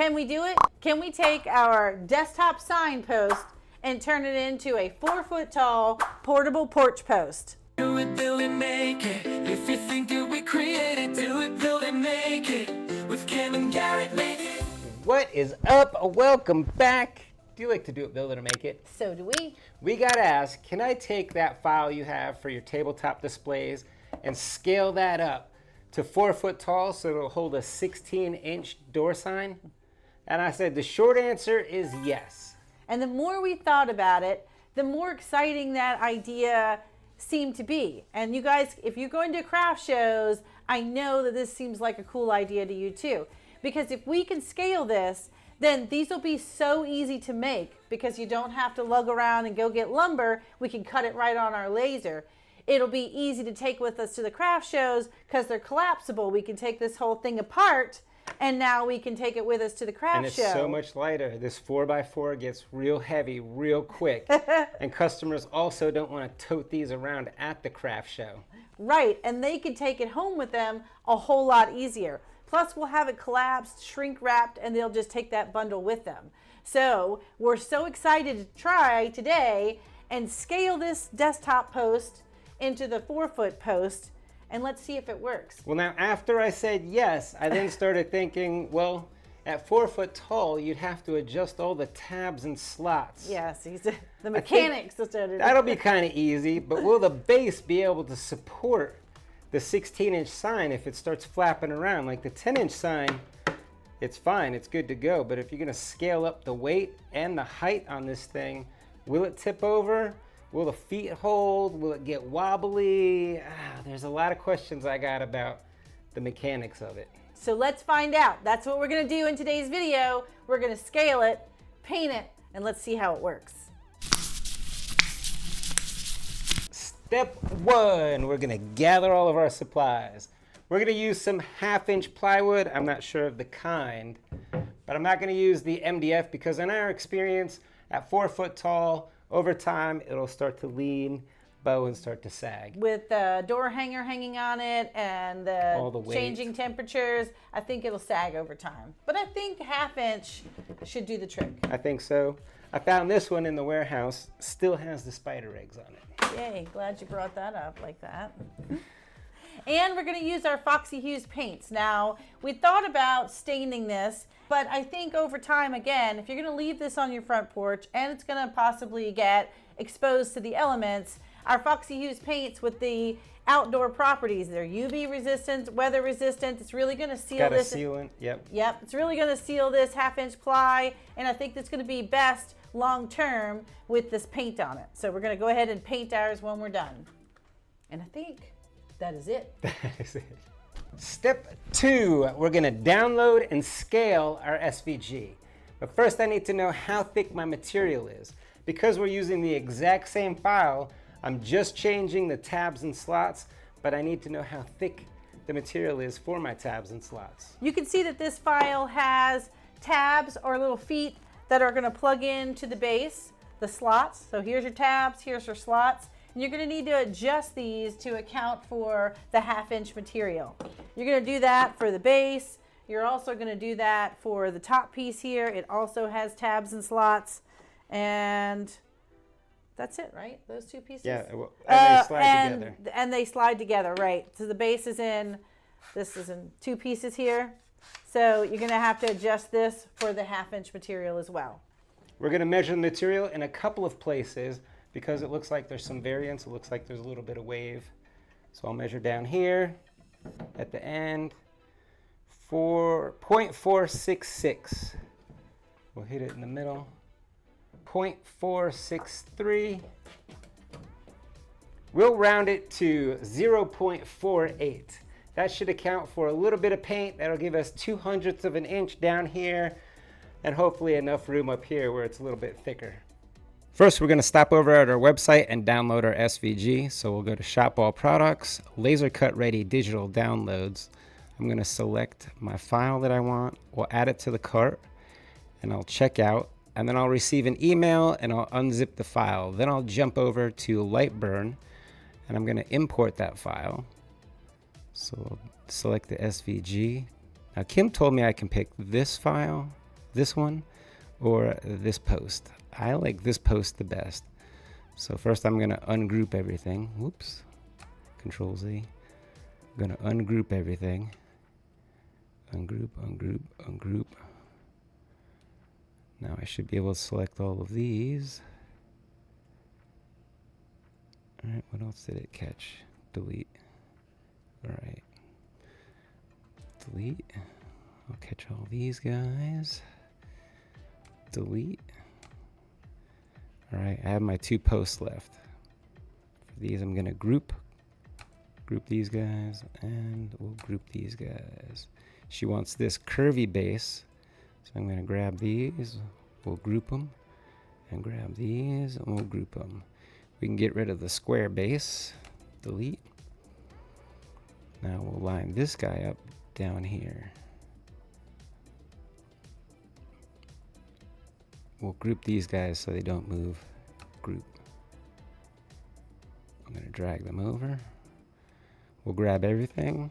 Can we do it? Can we take our desktop sign post and turn it into a 4-foot tall portable porch post? Do it, build it, make it. If you think that we created, do it, build it, make it. With Kim and Garrett, make it. What is up? Welcome back. Do you like to do it, build it, or make it? So do we. We gotta ask, can I take that file you have for your tabletop displays and scale that up to 4 foot tall so it'll hold a 16-inch door sign? And I said the short answer is yes. And the more we thought about it, the more exciting that idea seemed to be. And you guys, if you're going to craft shows, I know that this seems like a cool idea to you too. Because if we can scale this, then these will be so easy to make because you don't have to lug around and go get lumber. We can cut it right on our laser. It'll be easy to take with us to the craft shows because they're collapsible. We can take this whole thing apart and now we can take it with us to the craft show. And it's so much lighter. This 4x4 gets real heavy real quick. And customers also don't want to tote these around at the craft show. Right, and they can take it home with them a whole lot easier. Plus, we'll have it collapsed, shrink wrapped, and they'll just take that bundle with them. So we're so excited to try today and scale this desktop post into the 4-foot post, and let's see if it works. Well, now, after I said yes, I then started thinking, well, at 4 foot tall, you'd have to adjust all the tabs and slots. Yes, the mechanics. That'll be kind of easy, but will the base be able to support the 16-inch sign if it starts flapping around? Like the 10-inch sign, it's fine, it's good to go. But if you're gonna scale up the weight and the height on this thing, will it tip over? Will the feet hold? Will it get wobbly? There's a lot of questions I got about the mechanics of it. So let's find out. That's what we're gonna do in today's video. We're gonna scale it, paint it, and let's see how it works. Step 1, we're gonna gather all of our supplies. We're gonna use some 1/2-inch plywood. I'm not sure of the kind, but I'm not gonna use the MDF because in our experience, at 4 foot tall, over time, it'll start to lean, bow, and start to sag. With the door hanger hanging on it and the changing temperatures, I think it'll sag over time. But I think 1/2-inch should do the trick. I think so. I found this one in the warehouse, still has the spider eggs on it. Yay, glad you brought that up like that. And we're gonna use our Foxy Hues Paints. Now, we thought about staining this, but I think over time, again, if you're gonna leave this on your front porch and it's gonna possibly get exposed to the elements, our Foxy Hues Paints with the outdoor properties, they're UV resistant, weather resistant, it's really gonna seal this. Got a sealant, yep. Yep, it's really gonna seal this 1/2-inch ply, and I think that's gonna be best long term with this paint on it. So we're gonna go ahead and paint ours when we're done. And I think that is it. That is it. Step 2, we're gonna download and scale our SVG. But first I need to know how thick my material is. Because we're using the exact same file, I'm just changing the tabs and slots, but I need to know how thick the material is for my tabs and slots. You can see that this file has tabs or little feet that are gonna plug into the base, the slots. So here's your tabs, here's your slots. And you're gonna need to adjust these to account for the 1/2-inch material. You're gonna do that for the base. You're also gonna do that for the top piece here. It also has tabs and slots. And that's it, right? Those 2 pieces? Yeah, and they slide together. And they slide together, right. So the base is in, this is in 2 pieces here. So you're gonna have to adjust this for the 1/2-inch material as well. We're gonna measure the material in a couple of places because it looks like there's some variance. It looks like there's a little bit of wave. So I'll measure down here at the end for 0.466. We'll hit it in the middle. 0.463. We'll round it to 0.48. That should account for a little bit of paint. That'll give us 2/100ths of an inch down here and hopefully enough room up here where it's a little bit thicker. First, we're gonna stop over at our website and download our SVG. So we'll go to Shop All Products, Laser Cut Ready Digital Downloads. I'm gonna select my file that I want. We'll add it to the cart and I'll check out. And then I'll receive an email and I'll unzip the file. Then I'll jump over to LightBurn and I'm gonna import that file. So we'll select the SVG. Now Kim told me I can pick this file this one or this post. I like this post the best. So first I'm gonna ungroup everything. Whoops, Control Z. I'm gonna ungroup everything. Ungroup, ungroup, ungroup. Now I should be able to select all of these. All right, what else did it catch? Delete. All right. Delete. I'll catch all these guys. Delete. All right, I have my 2 posts left. For these, I'm gonna group these guys, and we'll group these guys. She wants this curvy base, so I'm gonna grab these, we'll group them, and grab these, and we'll group them. We can get rid of the square base, delete. Now we'll line this guy up down here. We'll group these guys so they don't move. Group. I'm going to drag them over. We'll grab everything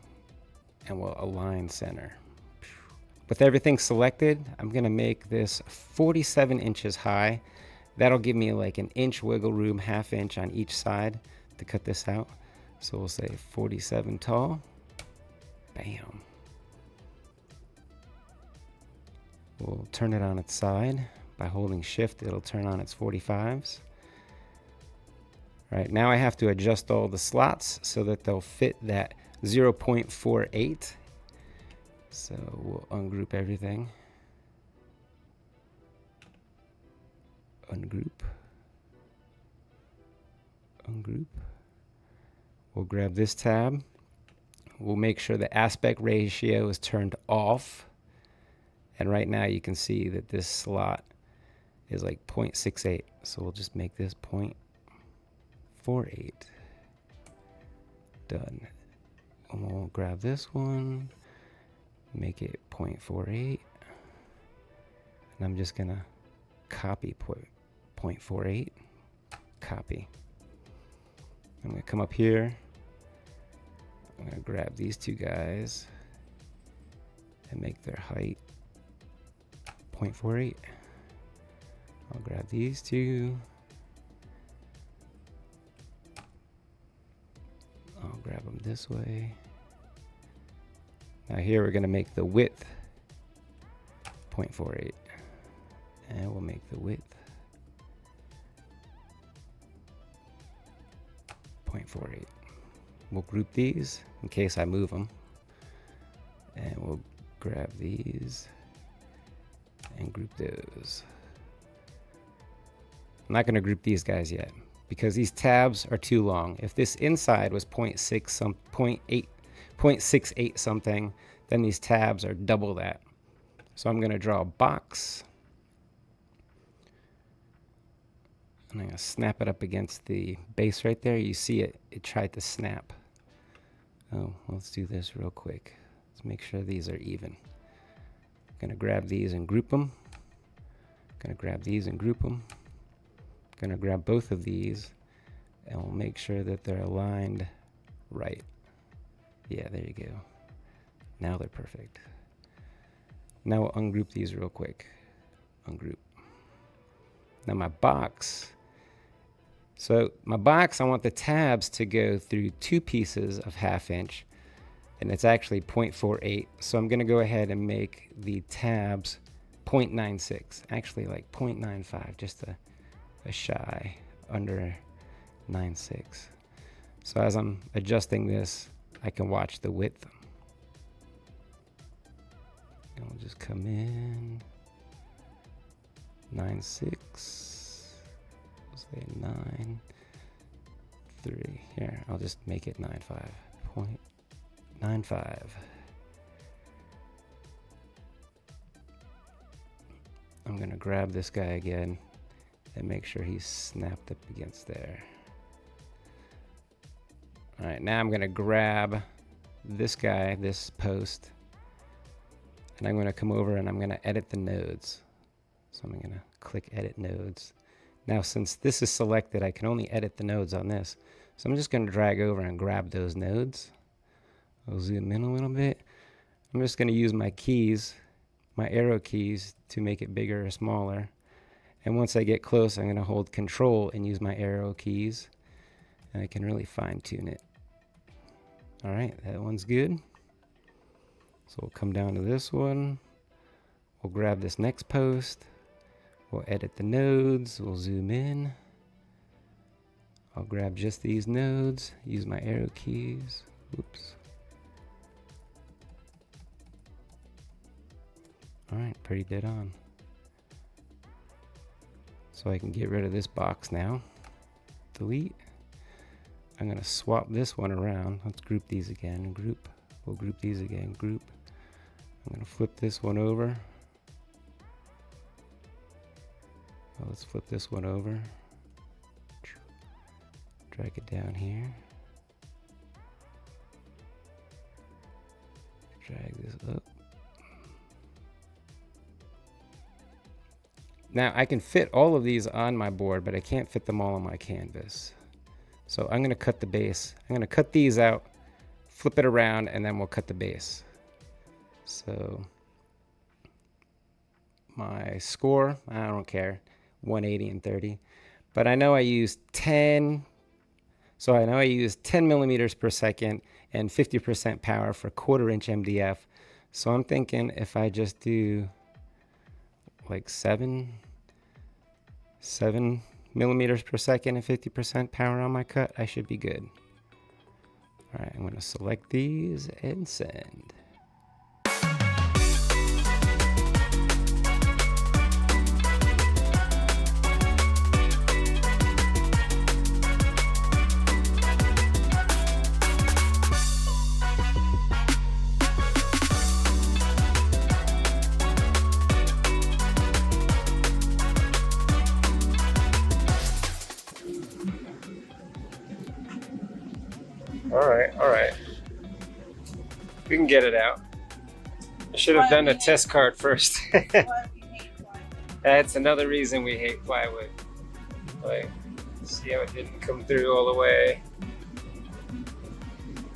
and we'll align center. With everything selected, I'm going to make this 47 inches high. That'll give me like an inch wiggle room, ½ inch on each side to cut this out. So we'll say 47 tall. Bam. We'll turn it on its side. By holding shift, it'll turn on its 45s. All right, now I have to adjust all the slots so that they'll fit that 0.48. So we'll ungroup everything. Ungroup. Ungroup. We'll grab this tab. We'll make sure the aspect ratio is turned off. And right now you can see that this slot is like 0.68. So we'll just make this 0.48. Done. And we'll grab this one, make it 0.48. And I'm just gonna copy 0.48. Copy. I'm gonna come up here. I'm gonna grab these 2 guys and make their height 0.48. I'll grab these 2. I'll grab them this way. Now here we're going to make the width 0.48. And we'll make the width 0.48. We'll group these in case I move them. And we'll grab these and group those. I'm not going to group these guys yet because these tabs are too long. If this inside was 0.68 something, then these tabs are double that. So I'm going to draw a box. And I'm going to snap it up against the base right there. You see it tried to snap. Oh, let's do this real quick. Let's make sure these are even. I'm going to grab these and group them. Going to grab these and group them. Going to grab both of these and we'll make sure that they're aligned right. Yeah, there you go. Now they're perfect. Now we'll ungroup these real quick. Ungroup. Now my box. So my box, I want the tabs to go through 2 pieces of ½ inch, and it's actually 0.48. So I'm going to go ahead and make the tabs 0.96. Actually like 0.95, just a shy under 9.6. So as I'm adjusting this, I can watch the width. And we'll just come in 9.6. We'll say 9.3. Here, I'll just make it 9.5. 0.95. I'm gonna grab this guy again and make sure he's snapped up against there. All right, now I'm gonna grab this guy, this post, and I'm gonna come over and I'm gonna edit the nodes. So I'm gonna click edit nodes. Now since this is selected, I can only edit the nodes on this. So I'm just gonna drag over and grab those nodes. I'll zoom in a little bit. I'm just gonna use my keys, my arrow keys to make it bigger or smaller. And once I get close, I'm going to hold control and use my arrow keys, and I can really fine tune it. All right, that one's good. So we'll come down to this one. We'll grab this next post. We'll edit the nodes. We'll zoom in. I'll grab just these nodes, use my arrow keys. Oops. All right, pretty dead on. So I can get rid of this box now. Delete. I'm gonna swap this one around. Let's group these again. Group. We'll group these again. Group. I'm gonna flip this one over. Well, let's flip this one over. Drag it down here. Drag this up. Now I can fit all of these on my board, but I can't fit them all on my canvas. So I'm gonna cut the base. I'm gonna cut these out, flip it around, and then we'll cut the base. So my score, I don't care, 180 and 30. But I know I used 10, so I know I used 10 millimeters per second and 50% power for 1/4 inch MDF. So I'm thinking if I just do like 7 millimeters per second and 50% power on my cut, I should be good. All right, I'm gonna select these and send. All right. We can get it out. I should have done a test card first. That's another reason we hate plywood. Like, see how it didn't come through all the way.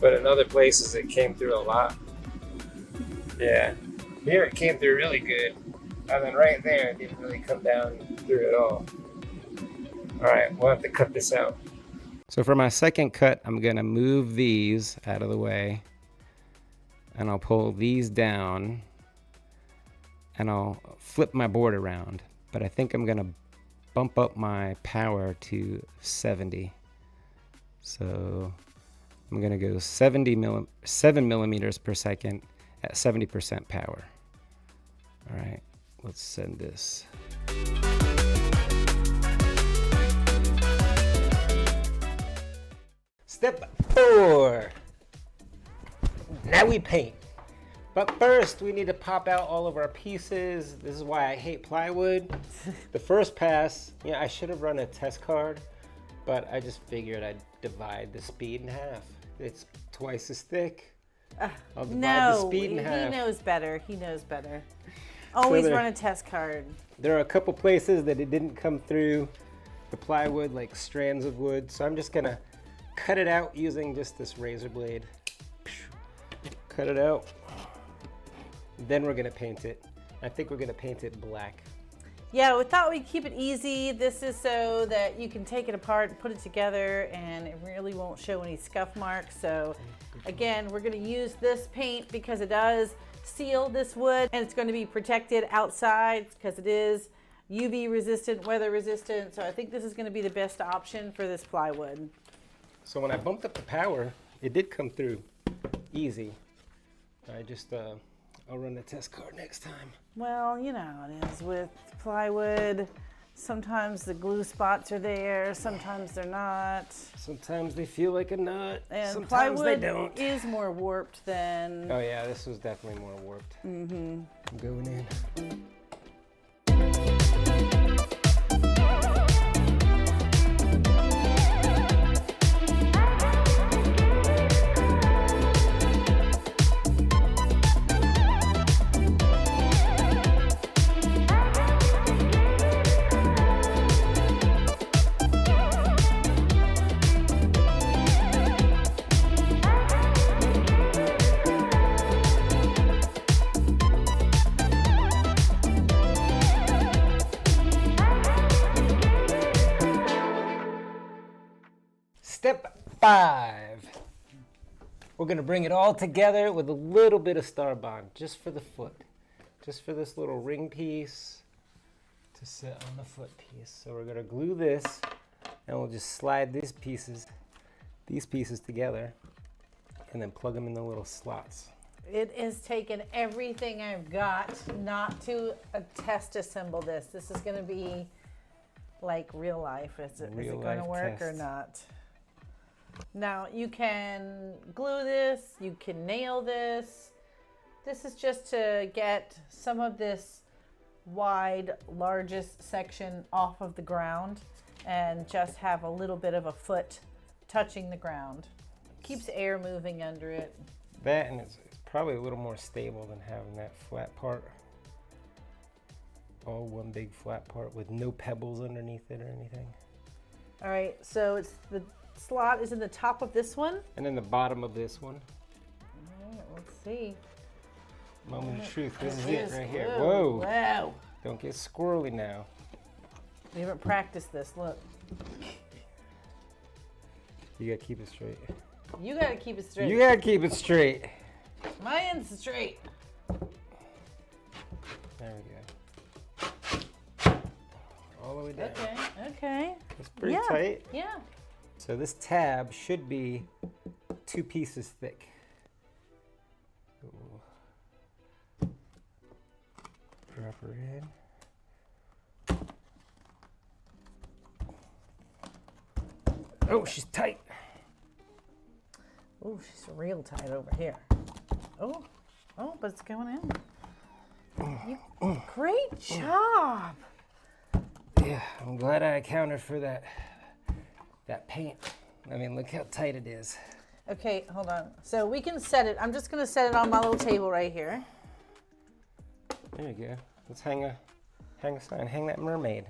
But in other places it came through a lot. Yeah, here it came through really good. And then right there it didn't really come down through at all. All right, we'll have to cut this out. So for my second cut, I'm gonna move these out of the way, and I'll pull these down, and I'll flip my board around. But I think I'm gonna bump up my power to 70. So I'm gonna go 7 millimeters per second at 70% power. All right, let's send this. Step 4. Now we paint. But first we need to pop out all of our pieces. This is why I hate plywood. The first pass, yeah, I should have run a test card, but I just figured I'd divide the speed in half. It's twice as thick. I'll divide the speed in half. He knows better. He knows better. Always run a test card. There are a couple places that it didn't come through the plywood, like strands of wood. So I'm just gonna cut it out using just this razor blade. Cut it out. Then we're gonna paint it. I think we're gonna paint it black. Yeah, we thought we'd keep it easy. This is so that you can take it apart and put it together and it really won't show any scuff marks. So again, we're gonna use this paint because it does seal this wood and it's gonna be protected outside because it is UV resistant, weather resistant. So I think this is gonna be the best option for this plywood. So when I bumped up the power, it did come through easy. I just, I'll run the test card next time. Well, you know how it is with plywood. Sometimes the glue spots are there, sometimes they're not. Sometimes they feel like a nut, and sometimes plywood they don't. Is more warped than... Oh yeah, this was definitely more warped. Mm-hmm. I'm going in. step 5. We're gonna bring it all together with a little bit of Star Bond, just for the foot. Just for this little ring piece to sit on the foot piece. So we're gonna glue this, and we'll just slide these pieces together, and then plug them in the little slots. It has taken everything I've got not to test assemble this. This is going to be like real life. Is it going to work or not? Now, you can glue this, you can nail this. This is just to get some of this wide, largest section off of the ground and just have a little bit of a foot touching the ground. Keeps air moving under it. That, and it's probably a little more stable than having that flat part. All one big flat part with no pebbles underneath it or anything. All right, so it's the slot is in the top of this one. And then the bottom of this one. All right, let's see. Moment of truth. This is It it right here. Whoa. Whoa. Wow. Don't get squirrely now. We haven't practiced this. Look. You gotta keep it straight. You got to keep it straight. You gotta keep it straight. My end's straight. There we go. All the way down. Okay. Okay. It's pretty Yeah. tight. Yeah. So this tab should be 2 pieces thick. Ooh. Drop her in. Oh, she's tight. Oh, she's real tight over here. Oh, but it's going in. Great job. Yeah, I'm glad I accounted for that paint. I mean, look how tight it is. Okay, hold on. So we can set it. I'm just going to set it on my little table right here. There you go. Let's hang a sign. Hang that mermaid.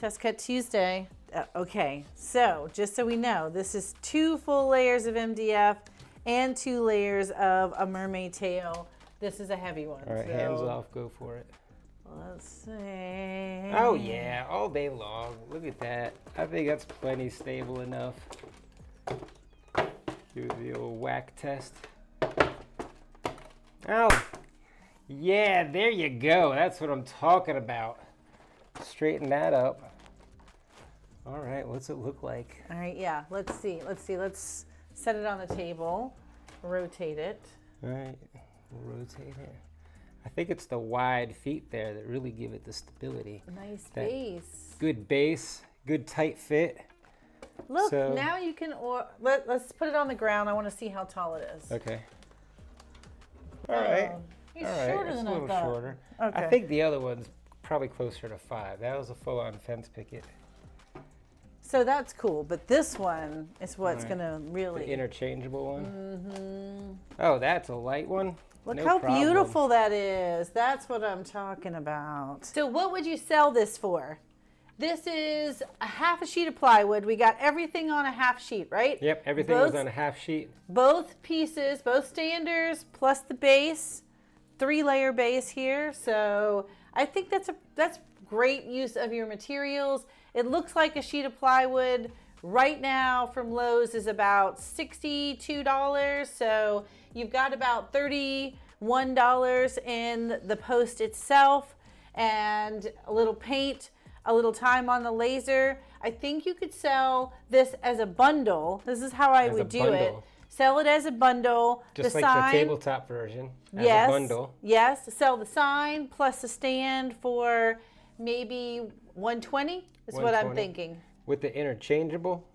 Test Cut Tuesday. Okay, so just so we know, this is 2 full layers of MDF and 2 layers of a mermaid tail. This is a heavy one. All right, hands off. Go for it. Let's see. Oh yeah, all day long. Look at that. I think that's plenty stable enough. Do the old whack test. Oh, yeah, there you go. That's what I'm talking about. Straighten that up. All right, what's it look like? All right, yeah, let's see. Let's set it on the table, rotate it. All right, we'll rotate it. I think it's the wide feet there that really give it the stability. Nice That base. Good base, good tight fit. Look, So- now you can, let's put it on the ground. I want to see how tall it is. Okay. All right. He's All right, shorter it's than a I little thought. shorter. Okay. I think the other one's probably closer to 5. That was a full-on fence picket. So that's cool, but this one is what's All right. gonna The really. interchangeable one. Oh, that's a light one. Look No how problem. beautiful that is. That's what I'm talking about. So what would you sell this for? This is a half a sheet of plywood. We got everything on a half sheet, right? Yep, everything was Both- on a half sheet. Both pieces, both standers, plus the base, 3-layer base here. So I think that's great use of your materials. It looks like a sheet of plywood right now from Lowe's is about $62. So you've got about $31 in the post itself and a little paint, a little time on the laser. I think you could sell this as a bundle. This is how I As a would do it. bundle. Sell it as a bundle. Just the like sign, the tabletop version. As yes, a bundle. Yes, sell the sign plus the stand for maybe $120 is what I'm 120. thinking. With the interchangeable?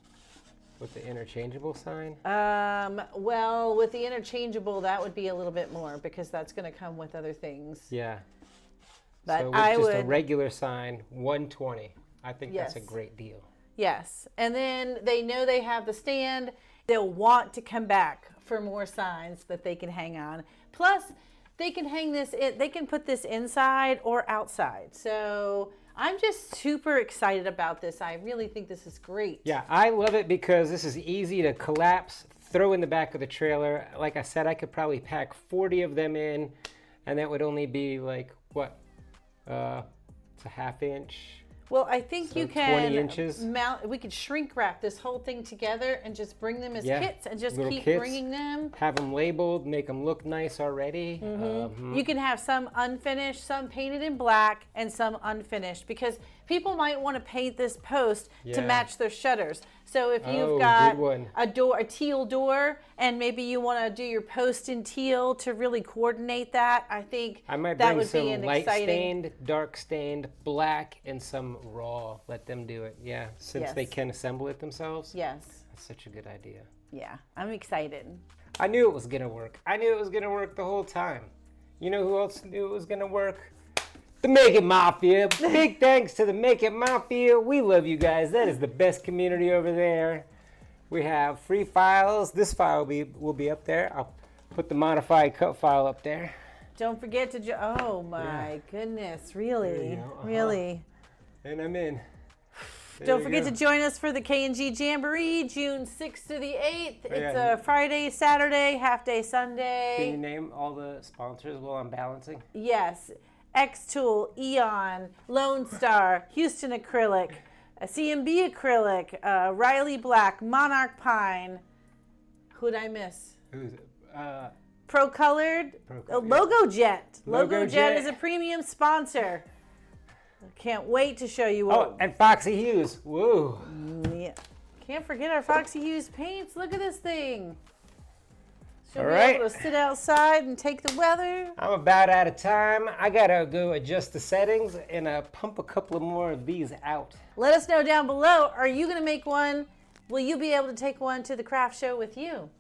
With the interchangeable sign? Well, with the interchangeable, that would be a little bit more because that's going to come with other things. Yeah. But so with I just a would, regular sign, 120. I think that's a Yes. great deal. yes. And then they know they have the stand. They'll want to come back for more signs that they can hang on. Plus, they can hang this in, they can put this inside or outside. So I'm just super excited about this. I really think this is great. Yeah, I love it because this is easy to collapse, throw in the back of the trailer. Like I said, I could probably pack 40 of them in, and that would only be like, what? It's a half inch. Well, I think So you can 20 inches. mount. We could shrink wrap this whole thing together and just bring them as Yeah, kits and just little keep kits. bringing them. Have them labeled, make them look nice already. You can have some unfinished, some painted in black, and some unfinished because people might want to paint this post to Yeah. match their shutters. So if Oh, you've good got one. a teal door, and maybe you want to do your post in teal to really coordinate that, I think I might that bring would some be an light exciting. stained, dark stained, black, and some raw. Let them do it. Yeah, since they Yes. can assemble it themselves. Yes. That's such a good idea. Yeah. I'm excited. I knew it was gonna work. I knew it was gonna work the whole time. You know who else knew it was gonna work? The Make It Mafia. Big thanks to the Make It Mafia. We love you guys. That is the best community over there. We have free files. This file will be up there. I'll put the modified cut file up there. Don't forget to. Oh my goodness! Really, There you go. really. And I'm in. There Don't you forget go. to join us for the K&G Jamboree, June 6th to the 8th. It's yeah. a Friday, Saturday, half day Can you Sunday. name all the sponsors while I'm balancing? Yes, X-Tool, Eon, Lone Star, Houston Acrylic, CMB Acrylic, Riley Black, Monarch Pine. Who'd I miss? Who's it? Pro Colored, Pro- Logo Jet. Logo Logo Jet Jet. is a premium sponsor. Can't wait to show you Oh, what. and Foxy Hues. Woo. Yeah. Can't forget our Foxy Hues Paints. Look at this thing. She'll All be right. able to sit outside and take the weather. I'm about out of time. I gotta go adjust the settings and pump a couple of more of these out. Let us know down below. Are you going to make one? Will you be able to take one to the craft show with you?